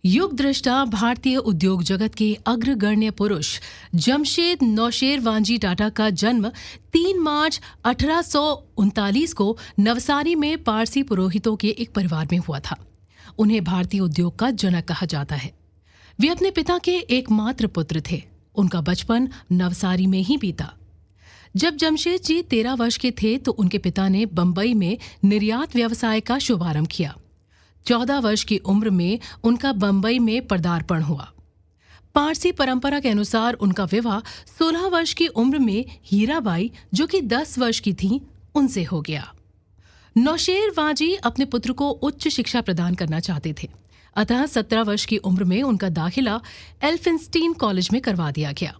युग दृष्टा भारतीय उद्योग जगत के अग्रगण्य पुरुष जमशेद नौशेरवानजी टाटा का जन्म 3 मार्च 1839 को नवसारी में पारसी पुरोहितों के एक परिवार में हुआ था। उन्हें भारतीय उद्योग का जनक कहा जाता है। वे अपने पिता के एकमात्र पुत्र थे। उनका बचपन नवसारी में ही बीता। जब जमशेद जी 13 वर्ष के थे तो उनके पिता ने बंबई में निर्यात व्यवसाय का शुभारंभ किया। 14 वर्ष की उम्र में उनका बंबई में पदार्पण हुआ। पारसी परंपरा के अनुसार उनका विवाह 16 वर्ष की उम्र में हीराबाई, जो कि 10 वर्ष की थीं, उनसे हो गया। नौशेरवाजी अपने पुत्र को उच्च शिक्षा प्रदान करना चाहते थे, अतः 17 वर्ष की उम्र में उनका दाखिला एल्फिंस्टीन कॉलेज में करवा दिया गया।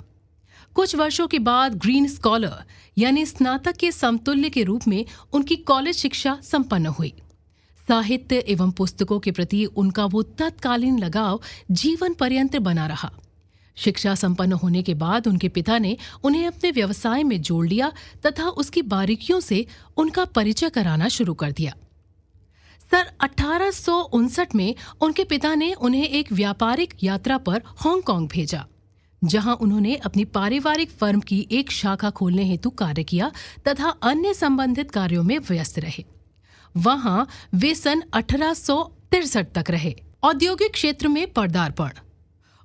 कुछ वर्षों के बाद ग्रीन स्कॉलर यानी स्नातक के समतुल्य के रूप में उनकी कॉलेज शिक्षा संपन्न हुई। साहित्य एवं पुस्तकों के प्रति उनका वो तत्कालीन लगाव जीवन पर्यंत बना रहा। शिक्षा संपन्न होने के बाद उनके पिता ने उन्हें अपने व्यवसाय में जोड़ लिया तथा उसकी बारीकियों से उनका परिचय कराना शुरू कर दिया। सन 1859 में उनके पिता ने उन्हें एक व्यापारिक यात्रा पर हांगकांग भेजा, जहां उन्होंने अपनी पारिवारिक फर्म की एक शाखा खोलने हेतु कार्य किया तथा अन्य संबंधित कार्यों में व्यस्त रहे। वहां वे सन 1863 तक रहे। औद्योगिक क्षेत्र में पदार्पण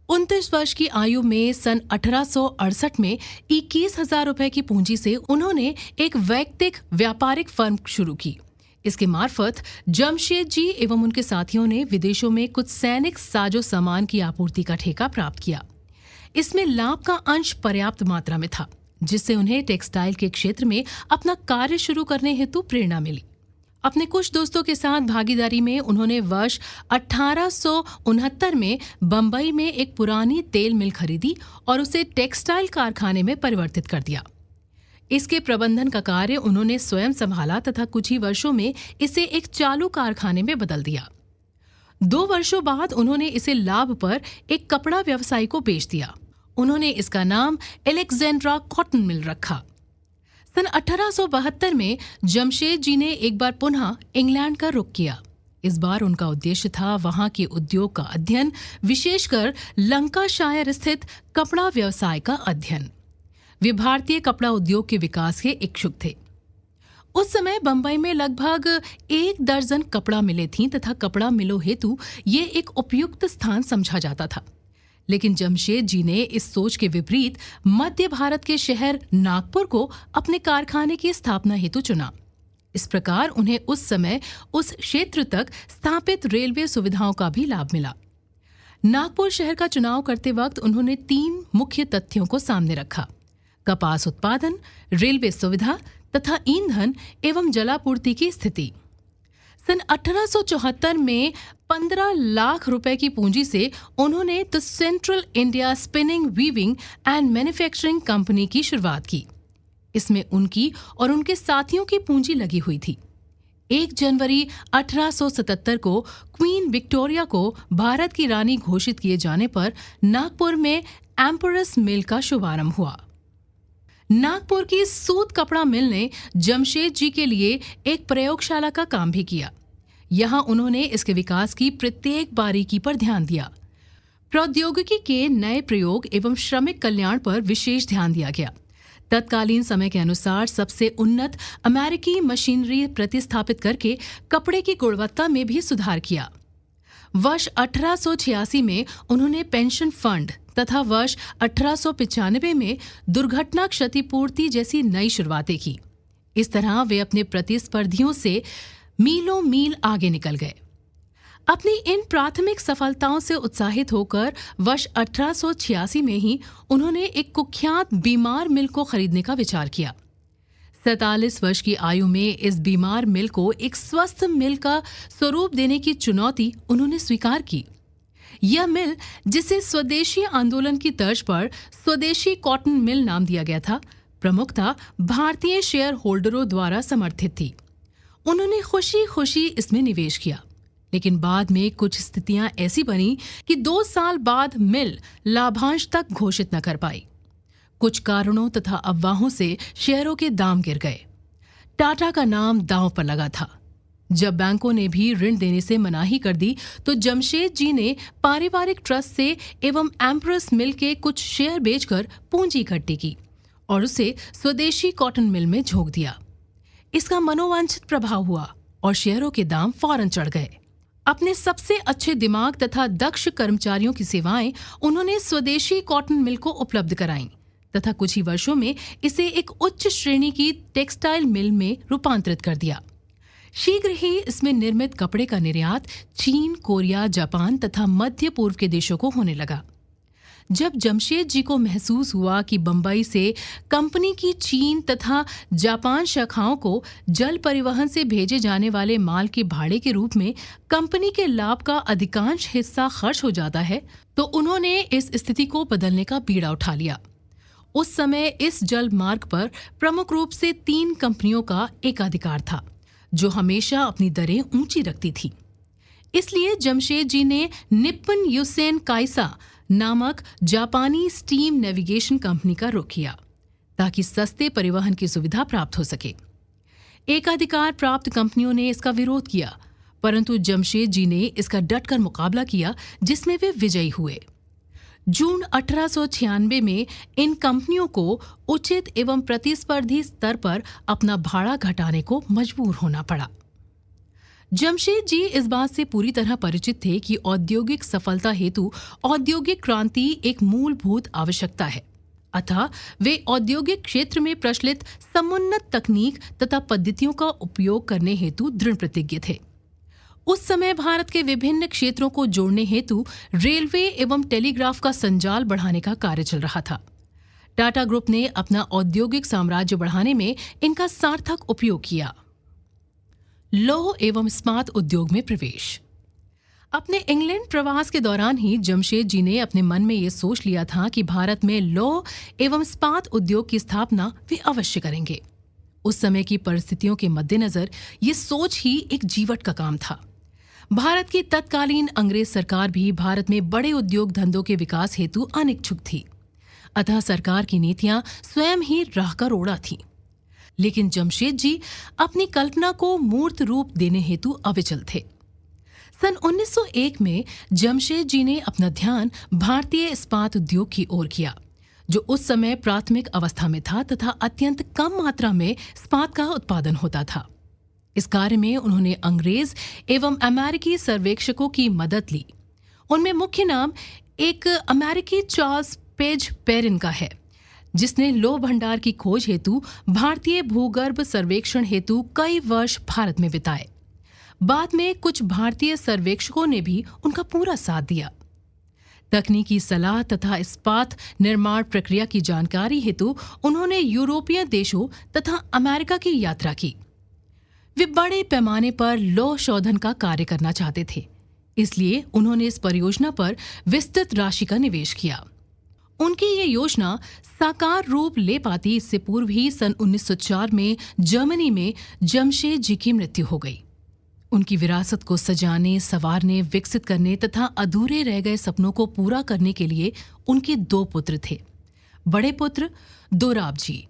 29 वर्ष की आयु में सन 1868 में 21,000 रुपए की पूंजी से उन्होंने एक वैयक्तिक व्यापारिक फर्म शुरू की। इसके मार्फत जमशेद जी एवं उनके साथियों ने विदेशों में कुछ सैनिक साजो सामान की आपूर्ति का ठेका प्राप्त किया। इसमें लाभ का अंश पर्याप्त मात्रा में था, जिससे उन्हें टेक्सटाइल के क्षेत्र में अपना कार्य शुरू करने हेतु प्रेरणा मिली। अपने कुछ दोस्तों के साथ भागीदारी में उन्होंने वर्ष 1869 में बंबई में एक पुरानी तेल मिल खरीदी और उसे टेक्सटाइल कारखाने में परिवर्तित कर दिया। इसके प्रबंधन का कार्य उन्होंने स्वयं संभाला तथा कुछ ही वर्षों में इसे एक चालू कारखाने में बदल दिया। 2 वर्षों बाद उन्होंने इसे लाभ पर एक कपड़ा व्यवसायी को बेच दिया। उन्होंने इसका नाम एलेक्जेंड्रा कॉटन मिल रखा। सन 1872 में जमशेद जी ने एक बार पुनः इंग्लैंड का रुख किया। इस बार उनका उद्देश्य था वहां के उद्योग का अध्ययन, विशेषकर लंकाशायर स्थित कपड़ा व्यवसाय का अध्ययन। वे भारतीय कपड़ा उद्योग के विकास के इच्छुक थे। उस समय बंबई में लगभग 1 दर्जन कपड़ा मिलें थीं तथा कपड़ा मिलों हेतु ये एक उपयुक्त स्थान समझा जाता था। लेकिन जमशेद जी ने इस सोच के विपरीत मध्य भारत के शहर नागपुर को अपने कारखाने की स्थापना हेतु चुना। इस प्रकार उन्हें उस समय उस क्षेत्र तक स्थापित रेलवे सुविधाओं का भी लाभ मिला। नागपुर शहर का चुनाव करते वक्त उन्होंने 3 मुख्य तथ्यों को सामने रखा: कपास उत्पादन, रेलवे सुविधा तथा ईंधन एवं जलापूर्ति की स्थिति। सन 1874 में 15 लाख रुपए की पूंजी से उन्होंने the central India spinning, weaving and manufacturing company की शुरुआत की। इसमें उनकी और उनके साथियों की पूंजी लगी हुई थी। 1 जनवरी 1877 को क्वीन विक्टोरिया को भारत की रानी घोषित किए जाने पर नागपुर में एम्परस मिल का शुभारंभ हुआ। नागपुर की सूत कपड़ा मिल ने जमशेद जी के लिए एक प्रयोगशाला का काम भी किया। यहाँ उन्होंने इसके विकास की प्रत्येक बारीकी पर ध्यान दिया। प्रौद्योगिकी के नए प्रयोग एवं श्रमिक कल्याण पर विशेष ध्यान दिया गया। तत्कालीन समय के अनुसार सबसे उन्नत अमेरिकी मशीनरी प्रतिस्थापित करके कपड़े की गुणवत्ता में भी सुधार किया। वर्ष 1886 में उन्होंने पेंशन फंड तथा वर्ष 1895 में दुर्घटना क्षतिपूर्ति जैसी नई शुरुआतें की। इस तरह वे अपने प्रतिस्पर्धियों से मीलों मील आगे निकल गए। अपनी इन प्राथमिक सफलताओं से उत्साहित होकर वर्ष 1886 में ही उन्होंने एक कुख्यात बीमार मिल को खरीदने का विचार किया। 47 वर्ष की आयु में इस बीमार मिल को एक स्वस्थ मिल का स्वरूप देने की चुनौती उन्होंने स्वीकार की। यह मिल, जिसे स्वदेशी आंदोलन की तर्ज पर स्वदेशी कॉटन मिल नाम दिया गया था, प्रमुखतः भारतीय शेयर होल्डरों द्वारा समर्थित थी। उन्होंने खुशी खुशी इसमें निवेश किया, लेकिन बाद में कुछ स्थितियां ऐसी बनी कि 2 साल बाद मिल लाभांश तक घोषित न कर पाई। कुछ कारणों तथा अफवाहों से शेयरों के दाम गिर गए। टाटा का नाम दांव पर लगा था। जब बैंकों ने भी ऋण देने से मनाही कर दी तो जमशेद जी ने पारिवारिक ट्रस्ट से एवं एम्प्रेस मिल के कुछ शेयर बेचकर पूंजी इकट्ठी की और उसे स्वदेशी कॉटन मिल में झोंक दिया। इसका मनोवांछित प्रभाव हुआ और शेयरों के दाम फौरन चढ़ गए। अपने सबसे अच्छे दिमाग तथा दक्ष कर्मचारियों की सेवाएं उन्होंने स्वदेशी कॉटन मिल को उपलब्ध कराईं तथा कुछ ही वर्षों में इसे एक उच्च श्रेणी की टेक्सटाइल मिल में रूपांतरित कर दिया। शीघ्र ही इसमें निर्मित कपड़े का निर्यात चीन, कोरिया, जापान तथा मध्य पूर्व के देशों को होने लगा। जब जमशेद जी को महसूस हुआ कि बंबई से कंपनी की चीन तथा जापान शाखाओं को जल परिवहन से भेजे जाने वाले माल के भाड़े के रूप में कंपनी के लाभ का अधिकांश हिस्सा खर्च हो जाता है, तो उन्होंने इस स्थिति को बदलने का बीड़ा उठा लिया। उस समय इस जल मार्ग पर प्रमुख रूप से 3 कंपनियों का एकाधिकार था जो हमेशा अपनी दरें ऊंची रखती थी। इसलिए जमशेद जी ने निप्पन युसेन काइसा नामक जापानी स्टीम नेविगेशन कंपनी का रुख किया ताकि सस्ते परिवहन की सुविधा प्राप्त हो सके। एकाधिकार प्राप्त कंपनियों ने इसका विरोध किया, परंतु जमशेद जी ने इसका डटकर मुकाबला किया, जिसमें वे विजयी हुए। जून 1896 में इन कंपनियों को उचित एवं प्रतिस्पर्धी स्तर पर अपना भाड़ा घटाने को मजबूर होना पड़ा। जमशेद जी इस बात से पूरी तरह परिचित थे कि औद्योगिक सफलता हेतु औद्योगिक क्रांति एक मूलभूत आवश्यकता है, अतः वे औद्योगिक क्षेत्र में प्रचलित समुन्नत तकनीक तथा पद्धतियों का उपयोग करने हेतु दृढ़ प्रतिज्ञ थे। उस समय भारत के विभिन्न क्षेत्रों को जोड़ने हेतु रेलवे एवं टेलीग्राफ का संजाल बढ़ाने का कार्य चल रहा था। टाटा ग्रुप ने अपना औद्योगिक साम्राज्य बढ़ाने में इनका सार्थक उपयोग किया। लौह एवं इस्पात उद्योग में प्रवेश। अपने इंग्लैंड प्रवास के दौरान ही जमशेद जी ने अपने मन में ये सोच लिया था कि भारत में लौह एवं इस्पात उद्योग की स्थापना वे अवश्य करेंगे। उस समय की परिस्थितियों के मद्देनजर ये सोच ही एक जीवट का काम था। भारत की तत्कालीन अंग्रेज सरकार भी भारत में बड़े उद्योग धंधों के विकास हेतु अनिच्छुक थी, अतः सरकार की नीतियां स्वयं ही राह का रोड़ा थीं। लेकिन जमशेद जी अपनी कल्पना को मूर्त रूप देने हेतु अविचल थे। सन 1901 में जमशेद जी ने अपना ध्यान भारतीय इस्पात उद्योग की ओर किया, जो उस समय प्राथमिक अवस्था में था तथा अत्यंत कम मात्रा में इस्पात का उत्पादन होता था। इस कार्य में उन्होंने अंग्रेज एवं अमेरिकी सर्वेक्षकों की मदद ली। उनमें मुख्य नाम एक अमेरिकी चार्ल्स पेज पेरिन का है, जिसने लौह भंडार की खोज हेतु भारतीय भूगर्भ सर्वेक्षण हेतु कई वर्ष भारत में बिताए। बाद में कुछ भारतीय सर्वेक्षकों ने भी उनका पूरा साथ दिया। तकनीकी सलाह तथा इस्पात निर्माण प्रक्रिया की जानकारी हेतु उन्होंने यूरोपीय देशों तथा अमेरिका की यात्रा की। वे बड़े पैमाने पर लौह शोधन का कार्य करना चाहते थे, इसलिए उन्होंने इस परियोजना पर विस्तृत राशि का निवेश किया। उनकी ये योजना साकार रूप ले पाती इससे पूर्व ही सन 1904 में जर्मनी में जमशेद जी की मृत्यु हो गई। उनकी विरासत को सजाने, संवारने, विकसित करने तथा अधूरे रह गए सपनों को पूरा करने के लिए उनके 2 पुत्र थे। बड़े पुत्र दोराब जी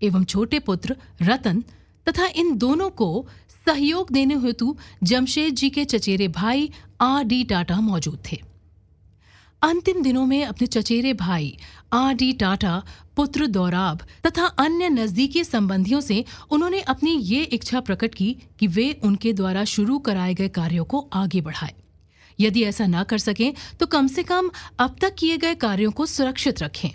एवं छोटे पुत्र रतन, तथा इन दोनों को सहयोग देने हेतु जमशेद जी के चचेरे भाई R.D. टाटा मौजूद थे। अंतिम दिनों में अपने चचेरे भाई R.D. टाटा, पुत्र दोराब तथा अन्य नजदीकी संबंधियों से उन्होंने अपनी ये इच्छा प्रकट की कि वे उनके द्वारा शुरू कराए गए कार्यों को आगे बढ़ाएं। यदि ऐसा ना कर सकें तो कम से कम अब तक किए गए कार्यों को सुरक्षित रखें।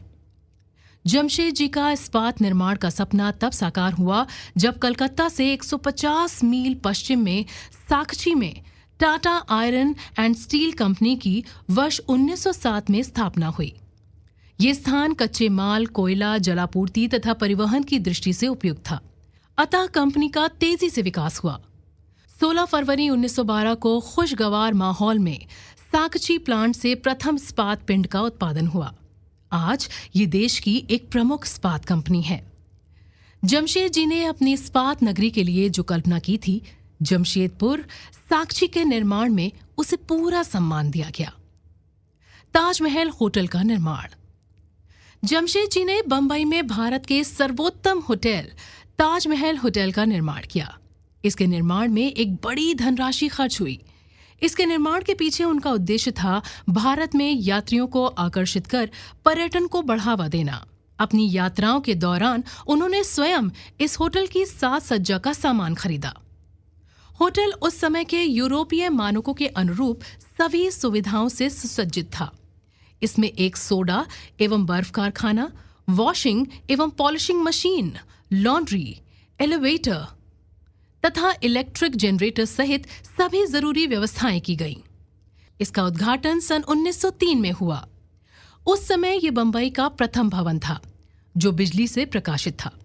जमशेद जी का इस्पात निर्माण का सपना तब साकार हुआ जब कलकत्ता से 150 मील पश्चिम में साकची में Tata iron and steel company की वर्ष 1907 में स्थापना हुई। ये स्थान कच्चे माल, कोयला, जलापूर्ति तथा परिवहन की दृष्टि से उपयुक्त था, अतः कंपनी का तेजी से विकास हुआ। 16 फरवरी 1912 को खुशगवार माहौल में साकची प्लांट से प्रथम इस्पात पिंड का उत्पादन हुआ। आज ये देश की एक प्रमुख इस्पात कंपनी है। जमशेद जी ने अपनी इस्पात नगरी के लिए जो कल्पना की थी, जमशेदपुर साकची के निर्माण में उसे पूरा सम्मान दिया गया। ताजमहल होटल का निर्माण। जमशेद जी ने बंबई में भारत के सर्वोत्तम होटल ताजमहल होटल का निर्माण किया। इसके निर्माण में एक बड़ी धनराशि खर्च हुई। इसके निर्माण के पीछे उनका उद्देश्य था भारत में यात्रियों को आकर्षित कर पर्यटन को बढ़ावा देना। अपनी यात्राओं के दौरान उन्होंने स्वयं इस होटल की साज सज्जा का सामान खरीदा। होटल उस समय के यूरोपीय मानकों के अनुरूप सभी सुविधाओं से सुसज्जित था। इसमें एक सोडा एवं बर्फ कारखाना, वॉशिंग एवं पॉलिशिंग मशीन, लॉन्ड्री, एलिवेटर तथा इलेक्ट्रिक जनरेटर सहित सभी जरूरी व्यवस्थाएं की गईं। इसका उद्घाटन सन 1903 में हुआ। उस समय ये बंबई का प्रथम भवन था जो बिजली से प्रकाशित था।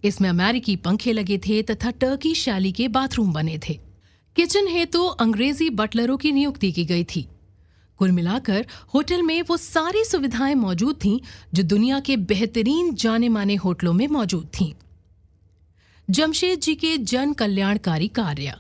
इसमें अमेरिकी पंखे लगे थे तथा टर्की शैली के बाथरूम बने थे। किचन हेतु अंग्रेजी बटलरों की नियुक्ति की गई थी। कुल मिलाकर होटल में वो सारी सुविधाएं मौजूद थीं जो दुनिया के बेहतरीन जाने माने होटलों में मौजूद थीं। जमशेद जी के जन कल्याणकारी कार्य।